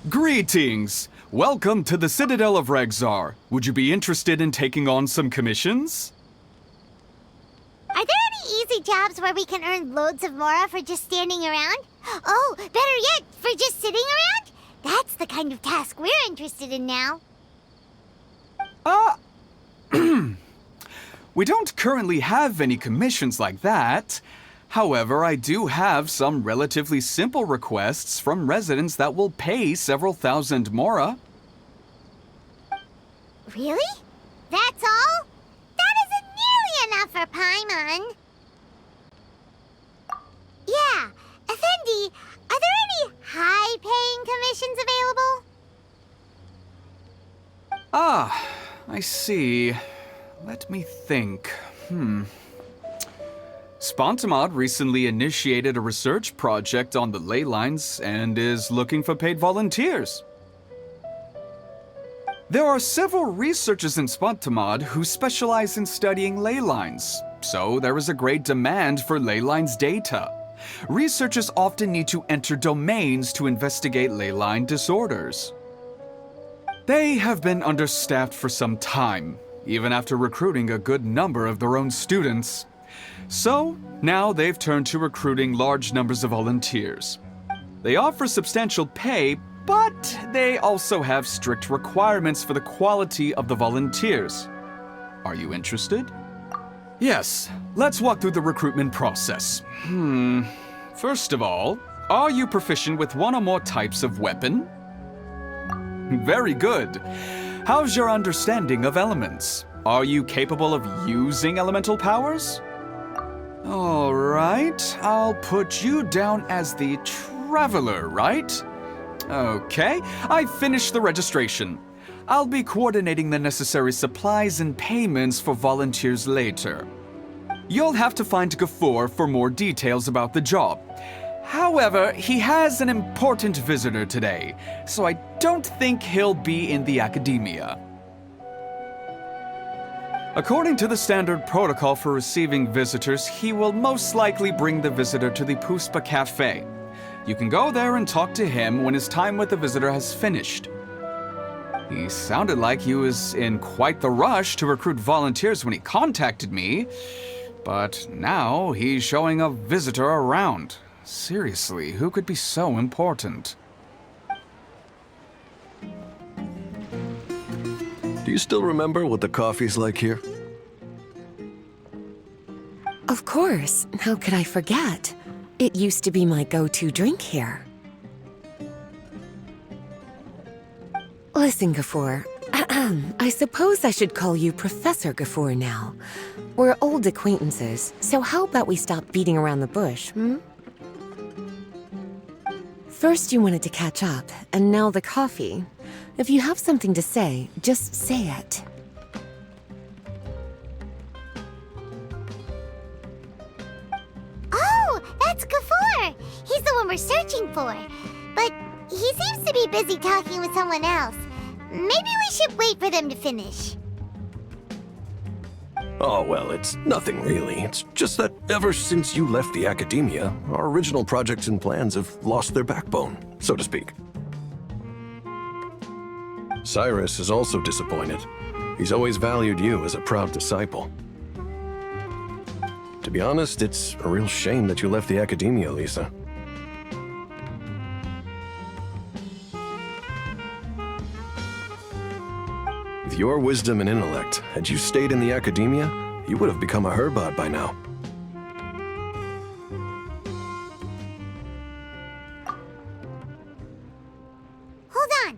Greetings! Welcome to the Citadel of Regzar. Would you be interested in taking on some commissions? Are there any easy jobs where we can earn loads of mora for just standing around? Oh, better yet, for just sitting around? That's the kind of task we're interested in now. We don't currently have any commissions like that. However, I do have some relatively simple requests from residents that will pay several thousand mora. Really? That's all? That isn't nearly enough for Paimon. Yeah, Effendi, are there any high-paying commissions available? Ah, I see. Let me think. Spontamod recently initiated a research project on the ley lines and is looking for paid volunteers. There are several researchers in Spontamod who specialize in studying ley lines, so there is a great demand for ley lines data. Researchers often need to enter domains to investigate ley line disorders. They have been understaffed for some time, even after recruiting a good number of their own students. So, now they've turned to recruiting large numbers of volunteers. They offer substantial pay, but they also have strict requirements for the quality of the volunteers. Are you interested? Yes, let's walk through the recruitment process. First of all, are you proficient with one or more types of weapon? Very good. How's your understanding of elements? Are you capable of using elemental powers? All right, I'll put you down as the Traveler, right? Okay, I finished the registration. I'll be coordinating the necessary supplies and payments for volunteers later. You'll have to find Gafoor for more details about the job. However, he has an important visitor today, so I don't think he'll be in the academia. According to the standard protocol for receiving visitors, he will most likely bring the visitor to the Puspa Cafe. You can go there and talk to him when his time with the visitor has finished. He sounded like he was in quite the rush to recruit volunteers when he contacted me, but now he's showing a visitor around. Seriously, who could be so important? Do you still remember what the coffee's like here? Of course. How could I forget? It used to be my go-to drink here. Listen, Gafoor. I suppose I should call you Professor Gafoor now. We're old acquaintances, so how about we stop beating around the bush, First you wanted to catch up, and now the coffee. If you have something to say, just say it. Oh, that's Gafoor! He's the one we're searching for. But he seems to be busy talking with someone else. Maybe we should wait for them to finish. Oh, well, it's nothing really. It's just that ever since you left the academia, our original projects and plans have lost their backbone, so to speak. Cyrus is also disappointed. He's always valued you as a proud disciple. To be honest, it's a real shame that you left the academia, Lisa. With your wisdom and intellect, had you stayed in the academia, you would have become a Herbad by now. Hold on.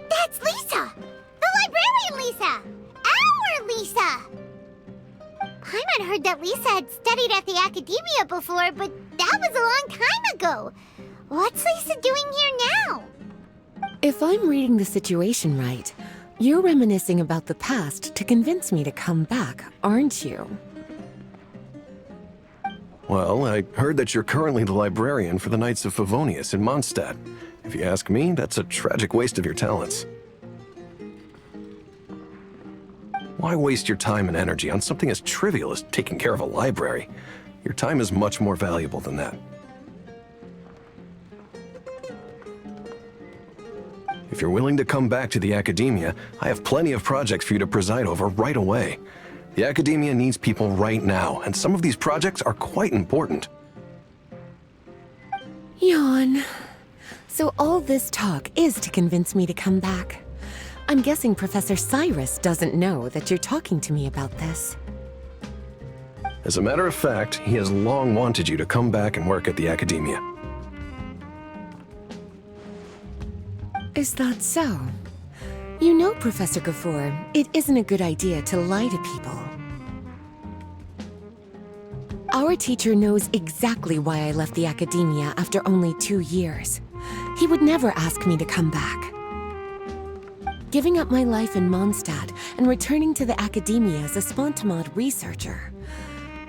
That's Lisa! The librarian Lisa! Our Lisa! Paimon heard that Lisa had studied at the academia before, but that was a long time ago. What's Lisa doing here now? If I'm reading the situation right, you're reminiscing about the past to convince me to come back, aren't you? Well, I heard that you're currently the librarian for the Knights of Favonius in Mondstadt. If you ask me, that's a tragic waste of your talents. Why waste your time and energy on something as trivial as taking care of a library? Your time is much more valuable than that. If you're willing to come back to the Academia, I have plenty of projects for you to preside over right away. The Academia needs people right now, and some of these projects are quite important. Yawn. So all this talk is to convince me to come back. I'm guessing Professor Cyrus doesn't know that you're talking to me about this. As a matter of fact, he has long wanted you to come back and work at the Academia. Is that so? You know, Professor Gafoor, it isn't a good idea to lie to people. Our teacher knows exactly why I left the Academia after only 2 years. He would never ask me to come back. Giving up my life in Mondstadt and returning to the Academia as a Spontamod researcher.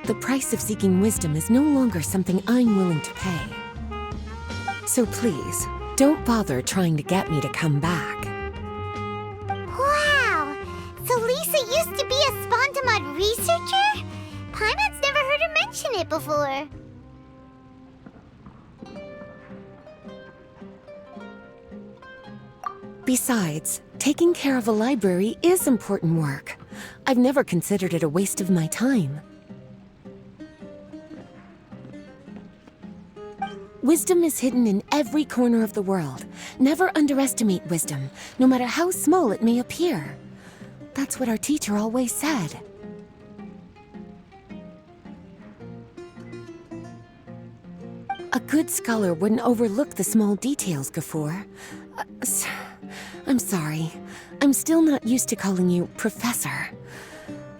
The price of seeking wisdom is no longer something I'm willing to pay. So please, don't bother trying to get me to come back. Wow! So Lisa used to be a Spontamod researcher? Paimon's never heard her mention it before. Besides, taking care of a library is important work. I've never considered it a waste of my time. Wisdom is hidden in every corner of the world. Never underestimate wisdom, no matter how small it may appear. That's what our teacher always said. A good scholar wouldn't overlook the small details, Gafoor. I'm sorry. I'm still not used to calling you Professor.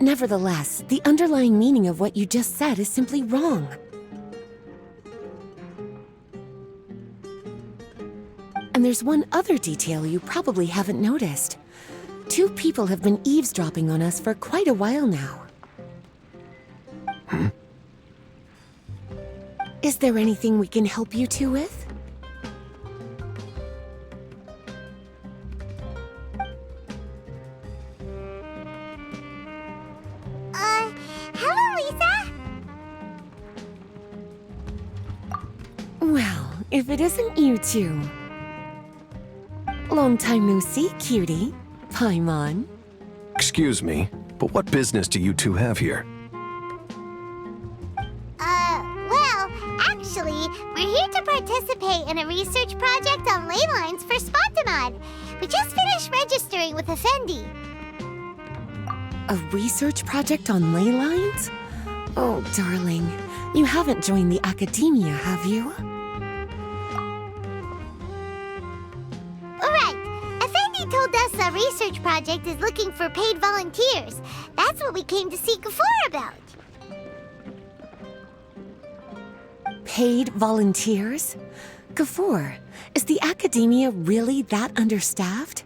Nevertheless, the underlying meaning of what you just said is simply wrong. And there's one other detail you probably haven't noticed. 2 people have been eavesdropping on us for quite a while now. Is there anything we can help you two with? Hello, Lisa? Well, if it isn't you two. Long time no see, cutie. Paimon. Excuse me, but what business do you two have here? Well, actually, we're here to participate in a research project on ley lines for Spontamod. We just finished registering with Effendi. A research project on ley lines? Oh, darling. You haven't joined the Academia, have you? Alright, Effendi told us a research project is looking for paid volunteers. That's what we came to see Gafoor about. Paid volunteers? Gafoor, is the Academia really that understaffed?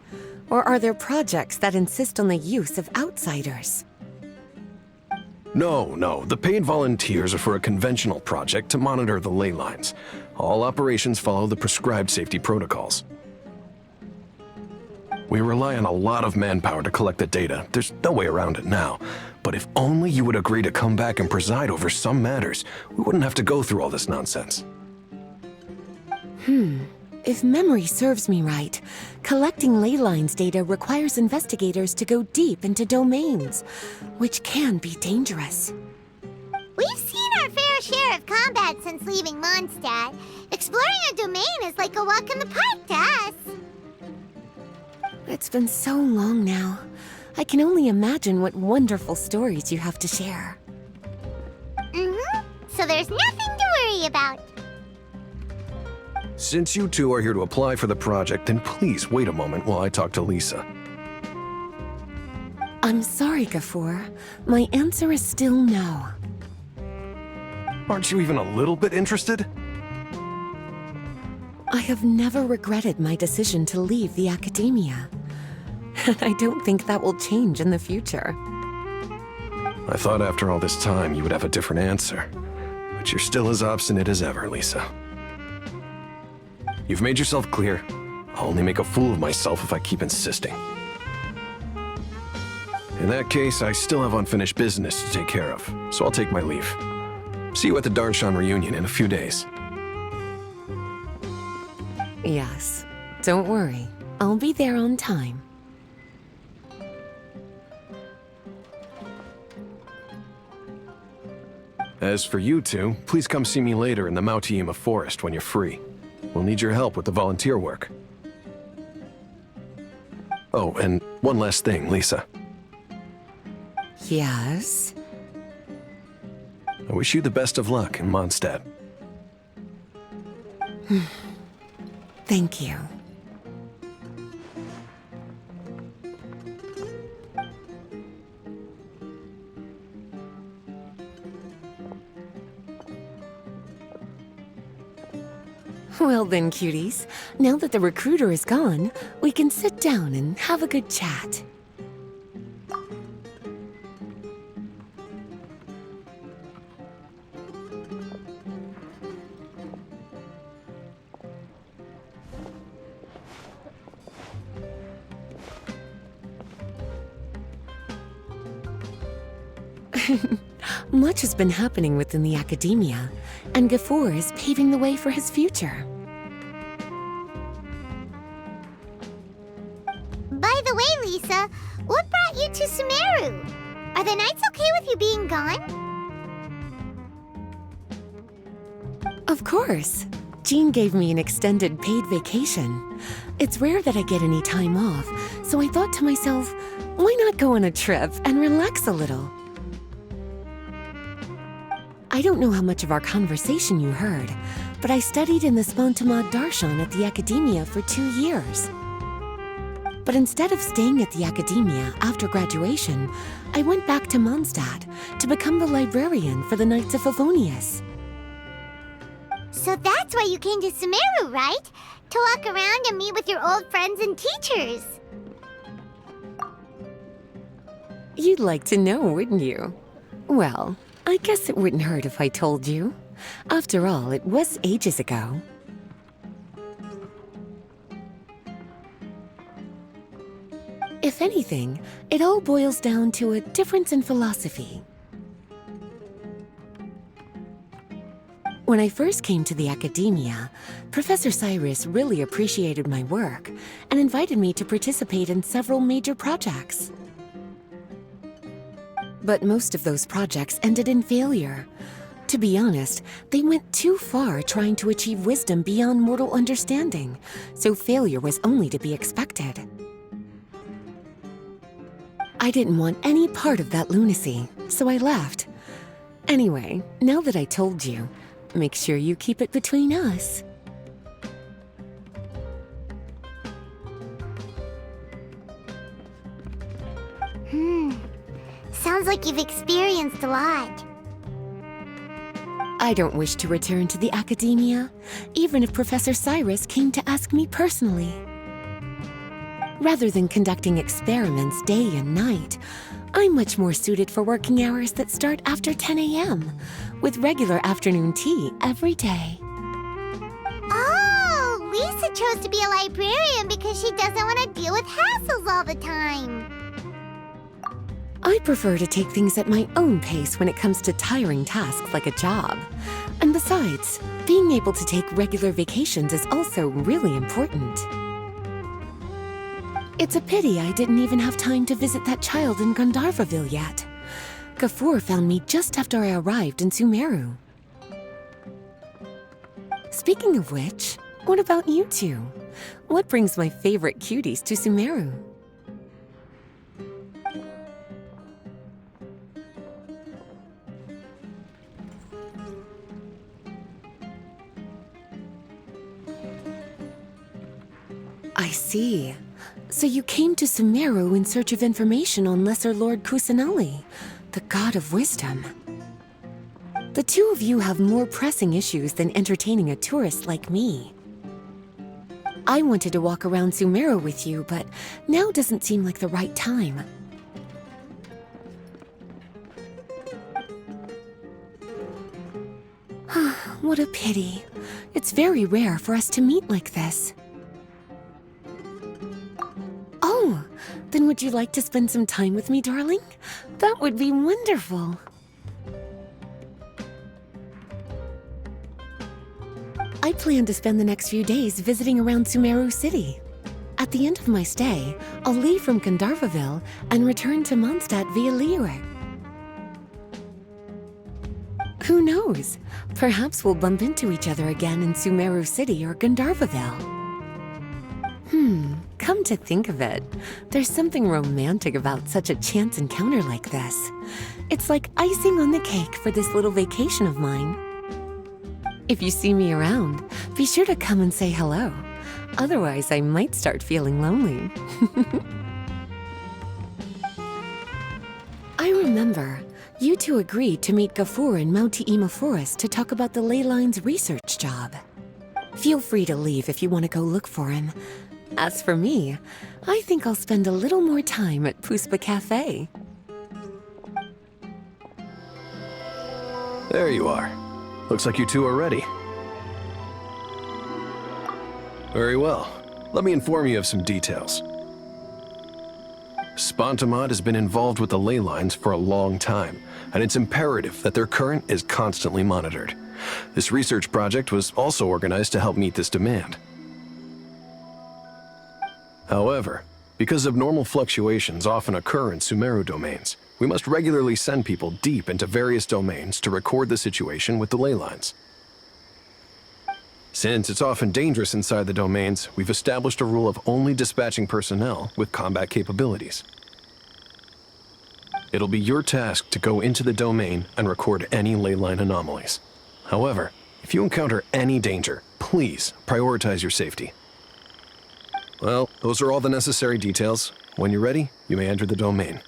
Or are there projects that insist on the use of outsiders? No. The paid volunteers are for a conventional project to monitor the ley lines. All operations follow the prescribed safety protocols. We rely on a lot of manpower to collect the data. There's no way around it now. But if only you would agree to come back and preside over some matters, we wouldn't have to go through all this nonsense. If memory serves me right, collecting ley lines data requires investigators to go deep into domains, which can be dangerous. We've seen our fair share of combat since leaving Mondstadt. Exploring a domain is like a walk in the park to us. It's been so long now. I can only imagine what wonderful stories you have to share. So there's nothing to worry about. Since you two are here to apply for the project, then please wait a moment while I talk to Lisa. I'm sorry, Gafoor. My answer is still no. Aren't you even a little bit interested? I have never regretted my decision to leave the Academia. And I don't think that will change in the future. I thought after all this time you would have a different answer. But you're still as obstinate as ever, Lisa. You've made yourself clear. I'll only make a fool of myself if I keep insisting. In that case, I still have unfinished business to take care of, so I'll take my leave. See you at the Darshan reunion in a few days. Yes, don't worry. I'll be there on time. As for you two, please come see me later in the Mautiima Forest when you're free. We'll need your help with the volunteer work. Oh, and one last thing, Lisa. Yes? I wish you the best of luck in Mondstadt. Thank you. Well then, cuties, now that the recruiter is gone, we can sit down and have a good chat. Much has been happening within the academia, and Gafoor is paving the way for his future. By the way, Lisa, what brought you to Sumeru? Are the Knights okay with you being gone? Of course. Jean gave me an extended paid vacation. It's rare that I get any time off, so I thought to myself, why not go on a trip and relax a little? I don't know how much of our conversation you heard, but I studied in the Spontamad Darshan at the Academia for 2 years. But instead of staying at the Academia after graduation, I went back to Mondstadt to become the librarian for the Knights of Favonius. So that's why you came to Sumeru, right? To walk around and meet with your old friends and teachers. You'd like to know, wouldn't you? Well, I guess it wouldn't hurt if I told you. After all, it was ages ago. If anything, it all boils down to a difference in philosophy. When I first came to the Academia, Professor Cyrus really appreciated my work and invited me to participate in several major projects. But most of those projects ended in failure. To be honest, they went too far trying to achieve wisdom beyond mortal understanding, so failure was only to be expected. I didn't want any part of that lunacy, so I left. Anyway, now that I told you, make sure you keep it between us. Sounds like you've experienced a lot. I don't wish to return to the Academia, even if Professor Cyrus came to ask me personally. Rather than conducting experiments day and night, I'm much more suited for working hours that start after 10 a.m., with regular afternoon tea every day. Oh, Lisa chose to be a librarian because she doesn't want to deal with hassles all the time. I prefer to take things at my own pace when it comes to tiring tasks like a job. And besides, being able to take regular vacations is also really important. It's a pity I didn't even have time to visit that child in Gandharvaville yet. Gafoor found me just after I arrived in Sumeru. Speaking of which, what about you two? What brings my favorite cuties to Sumeru? I see. So you came to Sumeru in search of information on Lesser Lord Kusanali, the god of wisdom. The two of you have more pressing issues than entertaining a tourist like me. I wanted to walk around Sumeru with you, but now doesn't seem like the right time. What a pity. It's very rare for us to meet like this. Oh, then would you like to spend some time with me, darling? That would be wonderful. I plan to spend the next few days visiting around Sumeru City. At the end of my stay, I'll leave from Gandharvaville and return to Mondstadt via Liyue. Who knows? Perhaps we'll bump into each other again in Sumeru City or Gandharvaville. Come to think of it, there's something romantic about such a chance encounter like this. It's like icing on the cake for this little vacation of mine. If you see me around, be sure to come and say hello. Otherwise, I might start feeling lonely. I remember, you two agreed to meet Gafur in Mount Te'ima Forest to talk about the ley lines research job. Feel free to leave if you want to go look for him. As for me, I think I'll spend a little more time at Puspa Cafe. There you are. Looks like you two are ready. Very well. Let me inform you of some details. Spontamod has been involved with the ley lines for a long time, and it's imperative that their current is constantly monitored. This research project was also organized to help meet this demand. However, because abnormal fluctuations often occur in Sumeru domains, we must regularly send people deep into various domains to record the situation with the ley lines. Since it's often dangerous inside the domains, we've established a rule of only dispatching personnel with combat capabilities. It'll be your task to go into the domain and record any ley line anomalies. However, if you encounter any danger, please prioritize your safety. Well, those are all the necessary details. When you're ready, you may enter the domain.